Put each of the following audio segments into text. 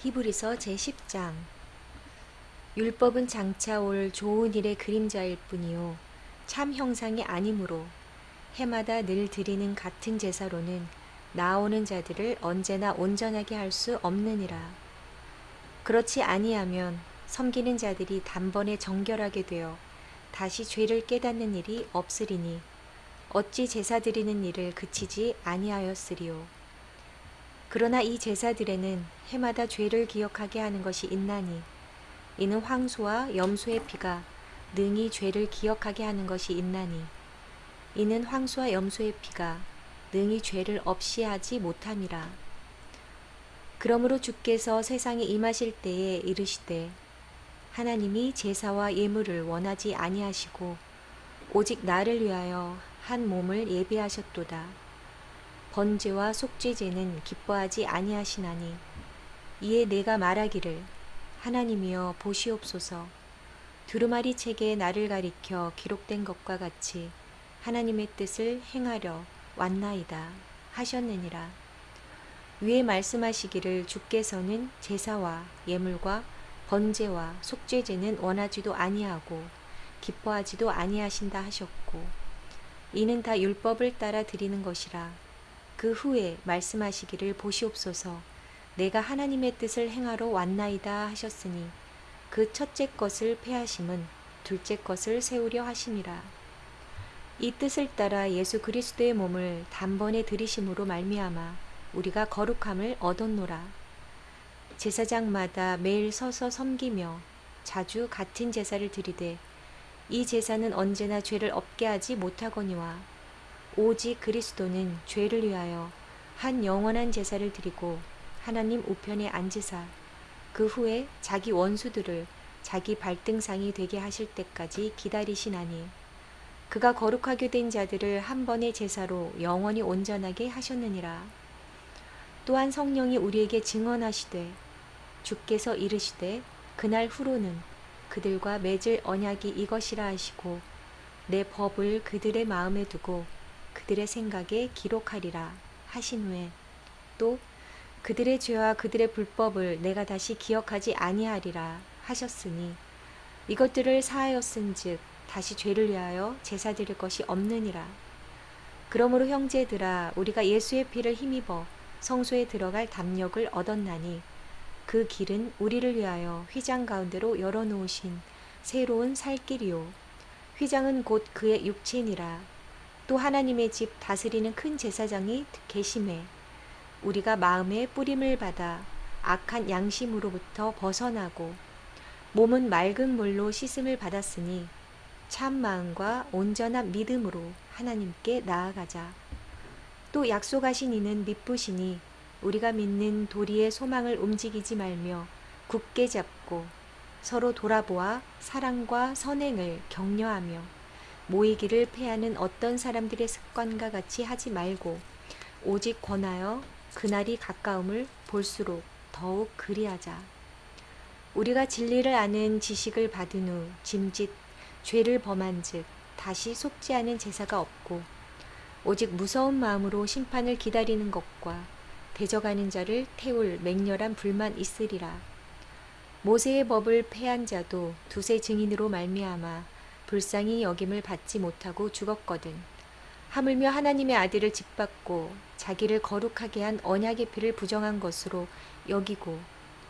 히브리서 제10장. 율법은 장차 올 좋은 일의 그림자일 뿐이요 참 형상이 아니므로 해마다 늘 드리는 같은 제사로는 나오는 자들을 언제나 온전하게 할 수 없느니라. 그렇지 아니하면 섬기는 자들이 단번에 정결하게 되어 다시 죄를 깨닫는 일이 없으리니 어찌 제사 드리는 일을 그치지 아니하였으리요. 그러나 이 제사들에는 해마다 죄를 기억하게 하는 것이 있나니 이는 황소와 염소의 피가 능히 죄를 기억하게 하는 것이 있나니 이는 황소와 염소의 피가 능히 죄를 없이 하지 못함이라. 그러므로 주께서 세상에 임하실 때에 이르시되 하나님이 제사와 예물을 원하지 아니하시고 오직 나를 위하여 한 몸을 예비하셨도다. 번제와 속죄제는 기뻐하지 아니하시나니 이에 내가 말하기를 하나님이여 보시옵소서. 두루마리 책에 나를 가리켜 기록된 것과 같이 하나님의 뜻을 행하려 왔나이다 하셨느니라. 위에 말씀하시기를 주께서는 제사와 예물과 번제와 속죄제는 원하지도 아니하고 기뻐하지도 아니하신다 하셨고 이는 다 율법을 따라 드리는 것이라. 그 후에 말씀하시기를 보시옵소서. 내가 하나님의 뜻을 행하러 왔나이다 하셨으니 그 첫째 것을 폐하심은 둘째 것을 세우려 하심이라. 이 뜻을 따라 예수 그리스도의 몸을 단번에 들이심으로 말미암아 우리가 거룩함을 얻었노라. 제사장마다 매일 서서 섬기며 자주 같은 제사를 드리되 이 제사는 언제나 죄를 없게 하지 못하거니와 오직 그리스도는 죄를 위하여 한 영원한 제사를 드리고 하나님 우편에 앉으사 그 후에 자기 원수들을 자기 발등상이 되게 하실 때까지 기다리시나니 그가 거룩하게 된 자들을 한 번의 제사로 영원히 온전하게 하셨느니라. 또한 성령이 우리에게 증언하시되 주께서 이르시되 그날 후로는 그들과 맺을 언약이 이것이라 하시고 내 법을 그들의 마음에 두고 그들의 생각에 기록하리라 하신 후에 또 그들의 죄와 그들의 불법을 내가 다시 기억하지 아니하리라 하셨으니 이것들을 사하였은즉 다시 죄를 위하여 제사 드릴 것이 없느니라. 그러므로 형제들아 우리가 예수의 피를 힘입어 성소에 들어갈 담력을 얻었나니 그 길은 우리를 위하여 휘장 가운데로 열어놓으신 새로운 살 길이요 휘장은 곧 그의 육체니라. 또 하나님의 집 다스리는 큰 제사장이 계심에 우리가 마음의 뿌림을 받아 악한 양심으로부터 벗어나고 몸은 맑은 물로 씻음을 받았으니 참 마음과 온전한 믿음으로 하나님께 나아가자. 또 약속하신 이는 미쁘시니 우리가 믿는 도리의 소망을 움직이지 말며 굳게 잡고 서로 돌아보아 사랑과 선행을 격려하며 모이기를 패하는 어떤 사람들의 습관과 같이 하지 말고 오직 권하여 그날이 가까움을 볼수록 더욱 그리하자. 우리가 진리를 아는 지식을 받은 후 짐짓 죄를 범한 즉 다시 속지 않은 제사가 없고 오직 무서운 마음으로 심판을 기다리는 것과 대적하는 자를 태울 맹렬한 불만 있으리라. 모세의 법을 폐한 자도 두세 증인으로 말미암아 불쌍히 여김을 받지 못하고 죽었거든. 하물며 하나님의 아들을 짓밟고 자기를 거룩하게 한 언약의 피를 부정한 것으로 여기고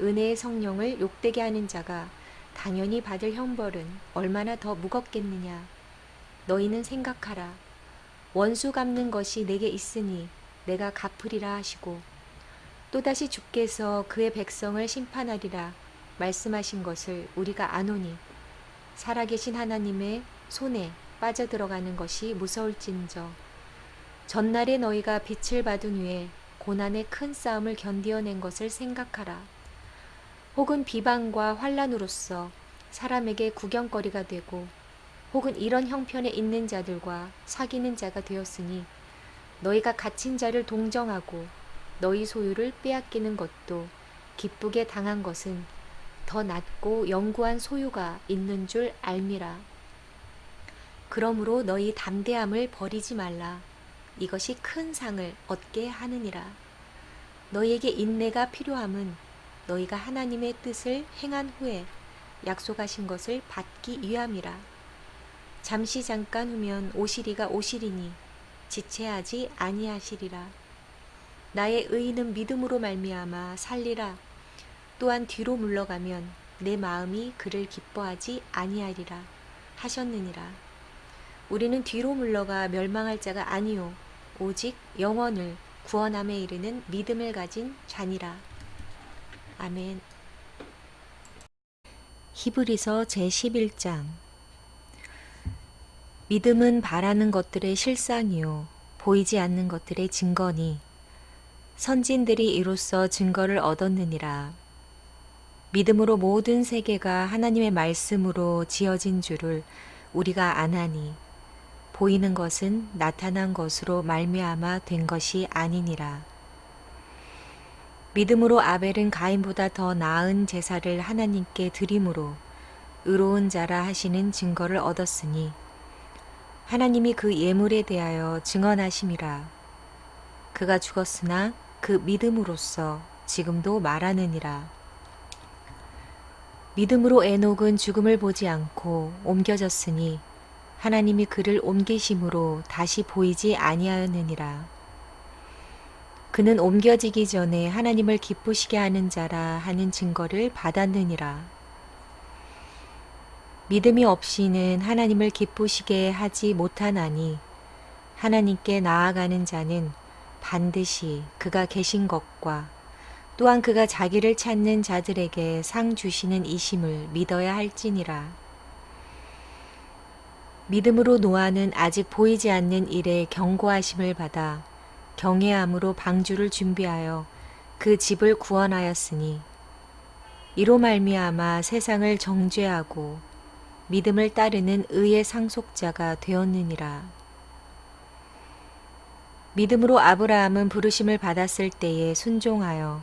은혜의 성령을 욕되게 하는 자가 당연히 받을 형벌은 얼마나 더 무겁겠느냐. 너희는 생각하라. 원수 갚는 것이 내게 있으니 내가 갚으리라 하시고 또다시 주께서 그의 백성을 심판하리라 말씀하신 것을 우리가 아노니 살아계신 하나님의 손에 빠져들어가는 것이 무서울진저 전날에 너희가 빛을 받은 후에 고난의 큰 싸움을 견디어낸 것을 생각하라. 혹은 비방과 환난으로서 사람에게 구경거리가 되고 혹은 이런 형편에 있는 자들과 사귀는 자가 되었으니 너희가 갇힌 자를 동정하고 너희 소유를 빼앗기는 것도 기쁘게 당한 것은 더 낫고 영구한 소유가 있는 줄 알미라. 그러므로 너희 담대함을 버리지 말라. 이것이 큰 상을 얻게 하느니라. 너희에게 인내가 필요함은 너희가 하나님의 뜻을 행한 후에 약속하신 것을 받기 위함이라. 잠시 잠깐 후면 오시리가 오시리니 지체하지 아니하시리라. 나의 의인은 믿음으로 말미암아 살리라. 또한 뒤로 물러가면 내 마음이 그를 기뻐하지 아니하리라 하셨느니라. 우리는 뒤로 물러가 멸망할 자가 아니요 오직 영혼을 구원함에 이르는 믿음을 가진 자니라. 아멘. 히브리서 제11장. 믿음은 바라는 것들의 실상이요 보이지 않는 것들의 증거니 선진들이 이로써 증거를 얻었느니라. 믿음으로 모든 세계가 하나님의 말씀으로 지어진 줄을 우리가 아나니 보이는 것은 나타난 것으로 말미암아 된 것이 아니니라. 믿음으로 아벨은 가인보다 더 나은 제사를 하나님께 드림으로 의로운 자라 하시는 증거를 얻었으니 하나님이 그 예물에 대하여 증언하심이라. 그가 죽었으나 그 믿음으로써 지금도 말하느니라. 믿음으로 에녹은 죽음을 보지 않고 옮겨졌으니 하나님이 그를 옮기심으로 다시 보이지 아니하였느니라. 그는 옮겨지기 전에 하나님을 기쁘시게 하는 자라 하는 증거를 받았느니라. 믿음이 없이는 하나님을 기쁘시게 하지 못하나니 하나님께 나아가는 자는 반드시 그가 계신 것과 또한 그가 자기를 찾는 자들에게 상 주시는 이심을 믿어야 할지니라. 믿음으로 노아는 아직 보이지 않는 일에 경고하심을 받아 경외함으로 방주를 준비하여 그 집을 구원하였으니 이로 말미암아 세상을 정죄하고 믿음을 따르는 의의 상속자가 되었느니라. 믿음으로 아브라함은 부르심을 받았을 때에 순종하여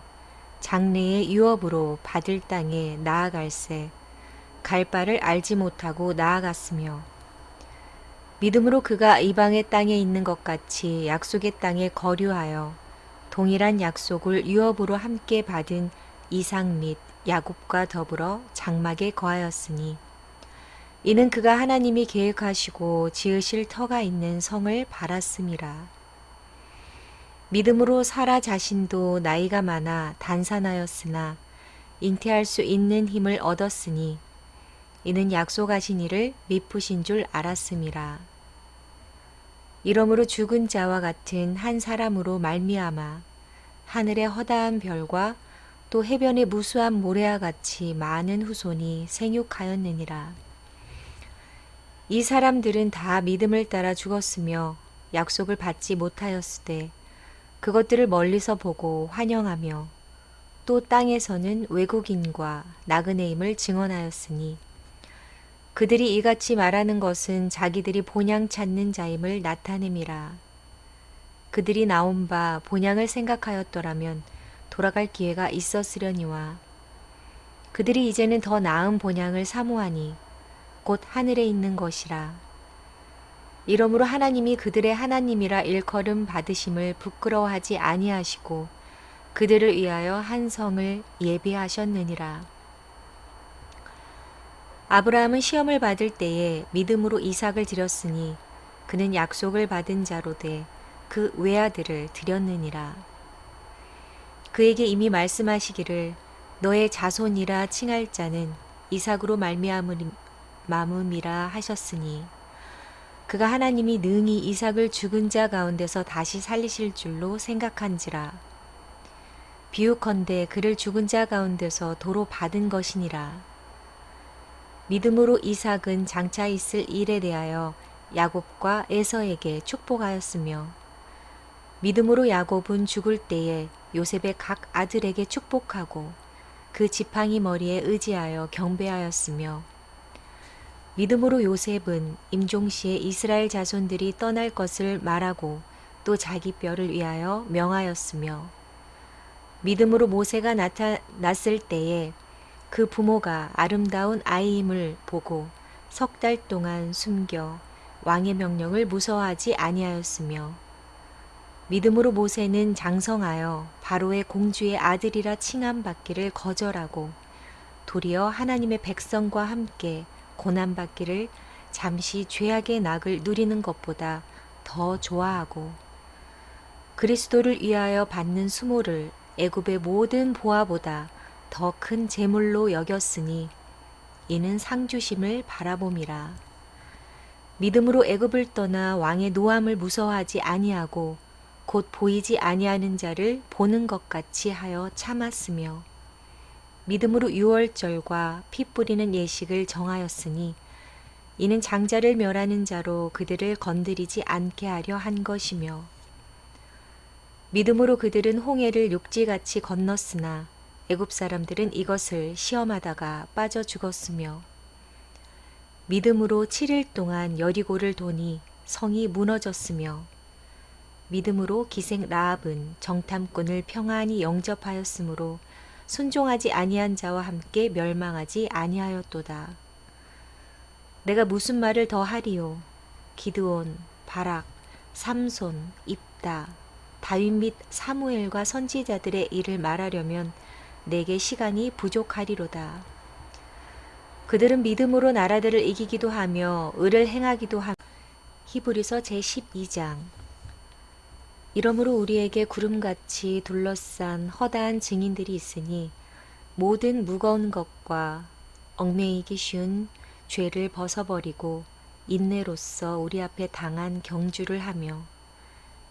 장래의 유업으로 받을 땅에 나아갈새 갈 바를 알지 못하고 나아갔으며 믿음으로 그가 이방의 땅에 있는 것 같이 약속의 땅에 거류하여 동일한 약속을 유업으로 함께 받은 이삭 및 야곱과 더불어 장막에 거하였으니 이는 그가 하나님이 계획하시고 지으실 터가 있는 성을 바랐음이라. 믿음으로 사라 자신도 나이가 많아 단산하였으나 잉태할 수 있는 힘을 얻었으니 이는 약속하신 이를 미쁘신 줄 알았음이라. 이러므로 죽은 자와 같은 한 사람으로 말미암아 하늘의 허다한 별과 또 해변의 무수한 모래와 같이 많은 후손이 생육하였느니라. 이 사람들은 다 믿음을 따라 죽었으며 약속을 받지 못하였으되 그것들을 멀리서 보고 환영하며 또 땅에서는 외국인과 나그네임을 증언하였으니 그들이 이같이 말하는 것은 자기들이 본향 찾는 자임을 나타냄이라. 그들이 나온 바 본향을 생각하였더라면 돌아갈 기회가 있었으려니와 그들이 이제는 더 나은 본향을 사모하니 곧 하늘에 있는 것이라. 이러므로 하나님이 그들의 하나님이라 일컬음 받으심을 부끄러워하지 아니하시고 그들을 위하여 한 성을 예비하셨느니라. 아브라함은 시험을 받을 때에 믿음으로 이삭을 드렸으니 그는 약속을 받은 자로 돼 그 외아들을 드렸느니라. 그에게 이미 말씀하시기를 너의 자손이라 칭할 자는 이삭으로 말미암음이라 하셨으니 그가 하나님이 능히 이삭을 죽은 자 가운데서 다시 살리실 줄로 생각한지라. 비유컨대 그를 죽은 자 가운데서 도로 받은 것이니라. 믿음으로 이삭은 장차 있을 일에 대하여 야곱과 에서에게 축복하였으며 믿음으로 야곱은 죽을 때에 요셉의 각 아들에게 축복하고 그 지팡이 머리에 의지하여 경배하였으며 믿음으로 요셉은 임종시에 이스라엘 자손들이 떠날 것을 말하고 또 자기 뼈를 위하여 명하였으며 믿음으로 모세가 나타났을 때에 그 부모가 아름다운 아이임을 보고 석 달 동안 숨겨 왕의 명령을 무서워하지 아니하였으며 믿음으로 모세는 장성하여 바로의 공주의 아들이라 칭함받기를 거절하고 도리어 하나님의 백성과 함께 고난받기를 잠시 죄악의 낙을 누리는 것보다 더 좋아하고 그리스도를 위하여 받는 수모를 애굽의 모든 보화보다 더 큰 재물로 여겼으니 이는 상주심을 바라봄이라. 믿음으로 애굽을 떠나 왕의 노함을 무서워하지 아니하고 곧 보이지 아니하는 자를 보는 것 같이 하여 참았으며 믿음으로 유월절과 피 뿌리는 예식을 정하였으니 이는 장자를 멸하는 자로 그들을 건드리지 않게 하려 한 것이며 믿음으로 그들은 홍해를 육지같이 건넜으나 애굽 사람들은 이것을 시험하다가 빠져 죽었으며 믿음으로 7일 동안 여리고를 도니 성이 무너졌으며 믿음으로 기생 라합은 정탐꾼을 평안히 영접하였으므로 순종하지 아니한 자와 함께 멸망하지 아니하였도다. 내가 무슨 말을 더 하리요? 기드온, 바락, 삼손, 입다, 다윗 및 사무엘과 선지자들의 일을 말하려면 내게 시간이 부족하리로다. 그들은 믿음으로 나라들을 이기기도 하며 의를 행하기도 하며 히브리서 제12장. 이러므로 우리에게 구름같이 둘러싼 허다한 증인들이 있으니 모든 무거운 것과 얽매이기 쉬운 죄를 벗어버리고 인내로써 우리 앞에 당한 경주를 하며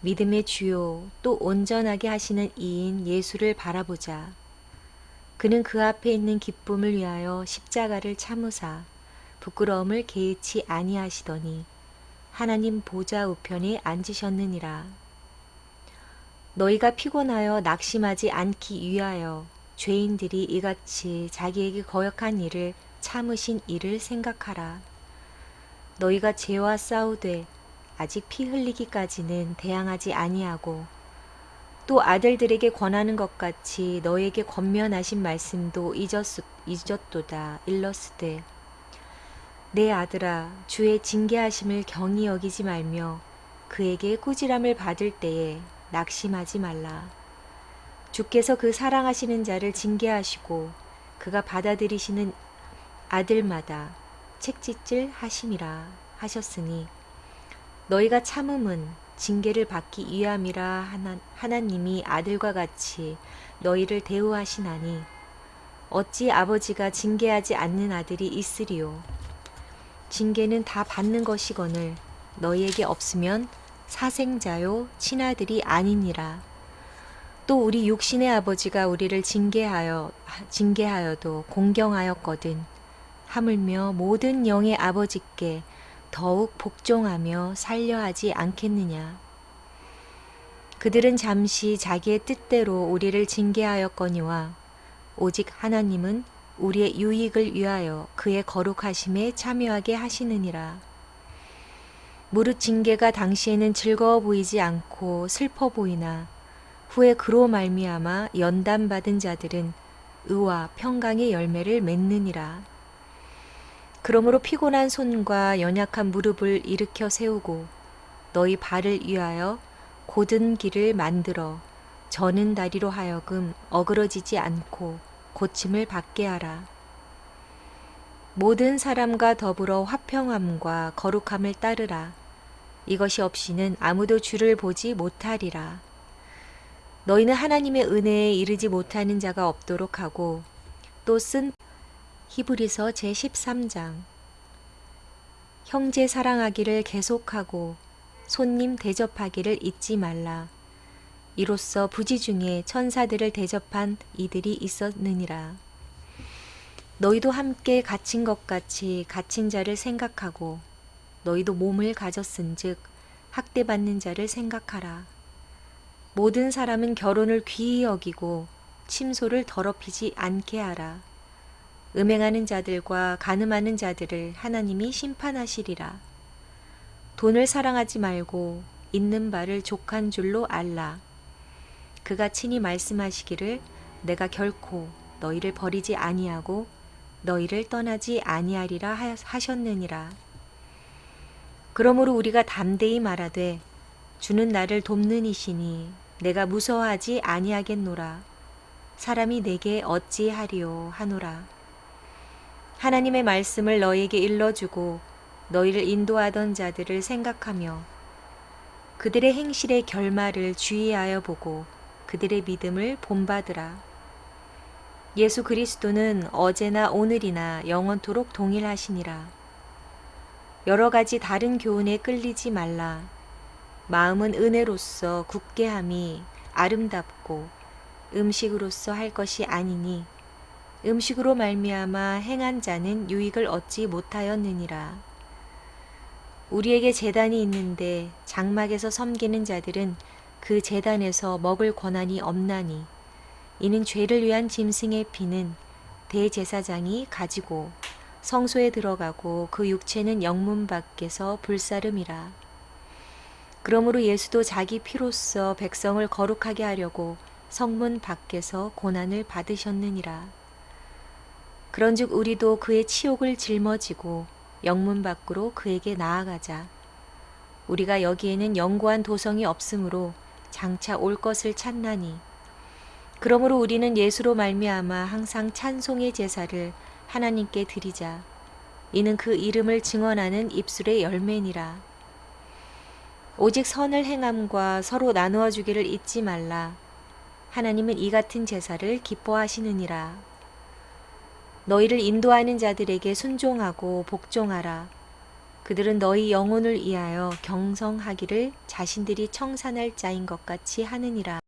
믿음의 주요 또 온전하게 하시는 이인 예수를 바라보자. 그는 그 앞에 있는 기쁨을 위하여 십자가를 참으사 부끄러움을 개의치 아니하시더니 하나님 보좌 우편에 앉으셨느니라. 너희가 피곤하여 낙심하지 않기 위하여 죄인들이 이같이 자기에게 거역한 일을 참으신 이를 생각하라. 너희가 죄와 싸우되 아직 피 흘리기까지는 대항하지 아니하고 또 아들들에게 권하는 것 같이 너에게 권면하신 말씀도 잊었도다. 일러스되 내 아들아 주의 징계하심을 경히 여기지 말며 그에게 꾸지람을 받을 때에 낙심하지 말라. 주께서 그 사랑하시는 자를 징계하시고 그가 받아들이시는 아들마다 책짓질 하심이라 하셨으니 너희가 참음은 징계를 받기 위함이라 하나님이 아들과 같이 너희를 대우하시나니 어찌 아버지가 징계하지 않는 아들이 있으리요. 징계는 다 받는 것이거늘 너희에게 없으면 사생자요 친아들이 아니니라. 또 우리 육신의 아버지가 우리를 징계하여도 공경하였거든 하물며 모든 영의 아버지께 더욱 복종하며 살려하지 않겠느냐. 그들은 잠시 자기의 뜻대로 우리를 징계하였거니와 오직 하나님은 우리의 유익을 위하여 그의 거룩하심에 참여하게 하시느니라. 무릇 징계가 당시에는 즐거워 보이지 않고 슬퍼 보이나 후에 그로 말미암아 연단받은 자들은 의와 평강의 열매를 맺느니라. 그러므로 피곤한 손과 연약한 무릎을 일으켜 세우고 너희 발을 위하여 곧은 길을 만들어 저는 다리로 하여금 어그러지지 않고 고침을 받게 하라. 모든 사람과 더불어 화평함과 거룩함을 따르라. 이것이 없이는 아무도 주를 보지 못하리라. 너희는 하나님의 은혜에 이르지 못하는 자가 없도록 하고 또 쓴 히브리서 제13장. 형제 사랑하기를 계속하고 손님 대접하기를 잊지 말라. 이로써 부지 중에 천사들을 대접한 이들이 있었느니라. 너희도 함께 갇힌 것 같이 갇힌 자를 생각하고 너희도 몸을 가졌은즉 학대받는 자를 생각하라. 모든 사람은 결혼을 귀히 여기고 침소를 더럽히지 않게 하라. 음행하는 자들과 간음하는 자들을 하나님이 심판하시리라. 돈을 사랑하지 말고 있는 바를 족한 줄로 알라. 그가 친히 말씀하시기를 내가 결코 너희를 버리지 아니하고 너희를 떠나지 아니하리라 하셨느니라. 그러므로 우리가 담대히 말하되 주는 나를 돕는 이시니 내가 무서워하지 아니하겠노라. 사람이 내게 어찌하리요 하노라. 하나님의 말씀을 너희에게 일러주고 너희를 인도하던 자들을 생각하며 그들의 행실의 결말을 주의하여 보고 그들의 믿음을 본받으라. 예수 그리스도는 어제나 오늘이나 영원토록 동일하시니라. 여러 가지 다른 교훈에 끌리지 말라. 마음은 은혜로서 굳게 함이 아름답고 음식으로서 할 것이 아니니 음식으로 말미암아 행한 자는 유익을 얻지 못하였느니라. 우리에게 제단이 있는데 장막에서 섬기는 자들은 그 제단에서 먹을 권한이 없나니 이는 죄를 위한 짐승의 피는 대제사장이 가지고 성소에 들어가고 그 육체는 영문 밖에서 불사름이라. 그러므로 예수도 자기 피로써 백성을 거룩하게 하려고 성문 밖에서 고난을 받으셨느니라. 그런즉 우리도 그의 치욕을 짊어지고 영문 밖으로 그에게 나아가자. 우리가 여기에는 영구한 도성이 없으므로 장차 올 것을 찾나니 그러므로 우리는 예수로 말미암아 항상 찬송의 제사를 하나님께 드리자. 이는 그 이름을 증언하는 입술의 열매니라. 오직 선을 행함과 서로 나누어 주기를 잊지 말라. 하나님은 이 같은 제사를 기뻐하시느니라. 너희를 인도하는 자들에게 순종하고 복종하라. 그들은 너희 영혼을 위하여 경성하기를 자신들이 청산할 자인 것 같이 하느니라.